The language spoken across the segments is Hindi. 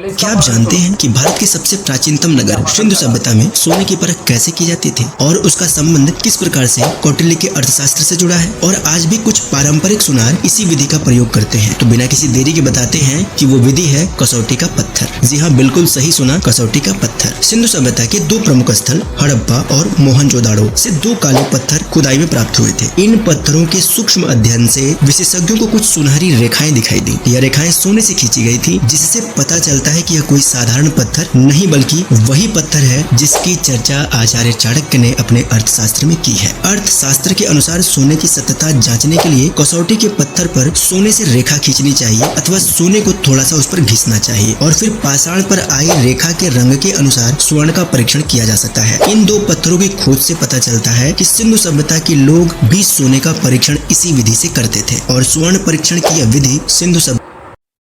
क्या आप जानते हैं कि भारत के सबसे प्राचीनतम नगर सिंधु सभ्यता में सोने की परख कैसे की जाती थी और उसका संबंध किस प्रकार से कौटिल्य के अर्थशास्त्र से जुड़ा है? और आज भी कुछ पारंपरिक सुनार इसी विधि का प्रयोग करते हैं। तो बिना किसी देरी के बताते हैं कि वो विधि है कसौटी का पत्थर। जी हाँ, बिल्कुल सही सुना, कसौटी का पत्थर। सिंधु सभ्यता के दो प्रमुख स्थल हड़प्पा और मोहनजोदाड़ो से दो काले पत्थर खुदाई में प्राप्त हुए थे। इन पत्थरों के सूक्ष्म अध्ययन से विशेषज्ञों को कुछ सुनहरी रेखाएं दिखाई दी। यह रेखाएं सोने से खींची गई थी, जिससे पता चलता है कि यह कोई साधारण पत्थर नहीं बल्कि वही पत्थर है जिसकी चर्चा आचार्य चाणक्य ने अपने अर्थशास्त्र में की है। अर्थशास्त्र के अनुसार सोने की सत्यता जांचने के लिए कसौटी के पत्थर पर सोने से रेखा खींचनी चाहिए अथवा सोने को थोड़ा सा उस पर घिसना चाहिए और फिर पाषाण पर आई रेखा के रंग के अनुसार स्वर्ण का परीक्षण किया जा सकता है। इन दो पत्थरों की खोज से पता चलता है कि सिंधु सभ्यता के लोग भी सोने का परीक्षण इसी विधि से करते थे और स्वर्ण परीक्षण की यह विधि सिंधु सभ्यता।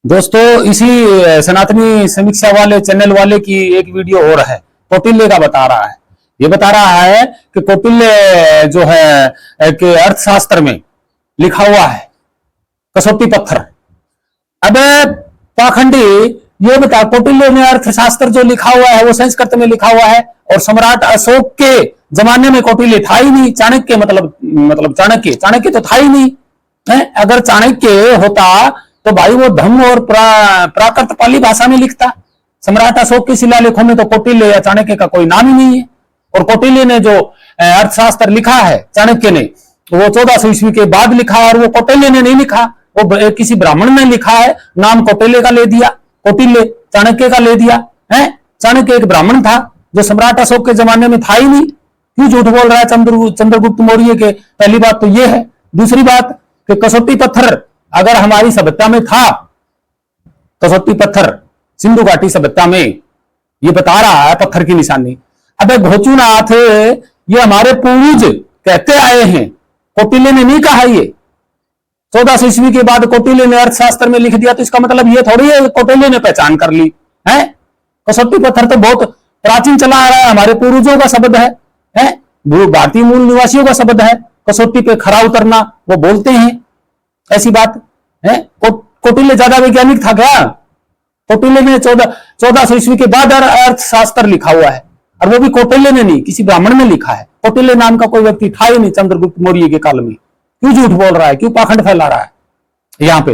दोस्तों, इसी सनातनी समीक्षा वाले चैनल वाले की एक वीडियो और है, कौटिल्य का बता रहा है। ये बता रहा है कि कौटिल्य जो है कि अर्थशास्त्र में लिखा हुआ है कसौटी पत्थर। अब पाखंडी ये बता, कौटिल्य में अर्थशास्त्र जो लिखा हुआ है वो संस्कृत में लिखा हुआ है और सम्राट अशोक के जमाने में कौटिल्य था ही नहीं। चाणक्य मतलब चाणक्य तो था ही नहीं है। अगर चाणक्य होता तो भाई वो धम्म और प्राकृत पाली भाषा में लिखता। सम्राट अशोक के शिलालेखों में तो कौटिल्य या चाणक्य का कोई नाम ही नहीं है। और कौटिल्य ने जो अर्थशास्त्र लिखा है चाणक्य ने, वो 1400 ईस्वी के बाद लिखा है और वो कौटिल्य ने नहीं लिखा, वो किसी ब्राह्मण ने लिखा है। नाम कौटिल्य का ले दिया, कौटिल्य चाणक्य का ले दिया है। चाणक्य एक ब्राह्मण था जो सम्राट अशोक के जमाने में था ही नहीं। क्यों झूठ बोल रहा है चंद्रगुप्त मौर्य के? पहली बात तो ये है। दूसरी बात कि कसौटी पत्थर अगर हमारी सभ्यता में था, कसौटी पत्थर सिंधु घाटी सभ्यता में, ये बता रहा है पत्थर की निशानी। अबे घोचुनाथ, ये हमारे पूर्वज कहते आए हैं, कौटिल्य ने नहीं कहा। ये 1400 ईस्वी के बाद कौटिल्य ने अर्थशास्त्र में लिख दिया, तो इसका मतलब ये थोड़ी है कौटिल्य ने पहचान कर ली है। कसौटी पत्थर तो बहुत प्राचीन चला आ रहा है, हमारे पूर्वजों का शब्द है, भारतीय मूल निवासियों का शब्द है। कसौटी पे खरा उतरना वो बोलते हैं, ऐसी बात है। कौटिल्य ज्यादा वैज्ञानिक था क्या? कौटिल्य ने 1400 ईस्वी के बाद अर्थशास्त्र लिखा हुआ है और वो भी कौटिल्य ने नहीं, किसी ब्राह्मण ने लिखा है। कौटिल्य नाम का कोई व्यक्ति था ही नहीं चंद्रगुप्त मौर्य के काल में। क्यों झूठ बोल रहा है, क्यों पाखंड फैला रहा है? यहाँ पे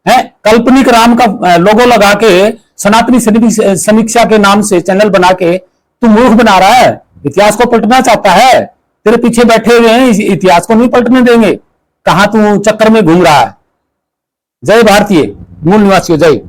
है काल्पनिक राम का लोगो लगा के सनातनी समीक्षा के नाम से चैनल बना के तू मूर्ख बना रहा है। इतिहास को पलटना चाहता है, तेरे पीछे बैठे हुए हैं, इतिहास को नहीं पलटने देंगे। कहां तू चक्कर में घूम रहा है? जय भारतीय मूल निवासियों, जय।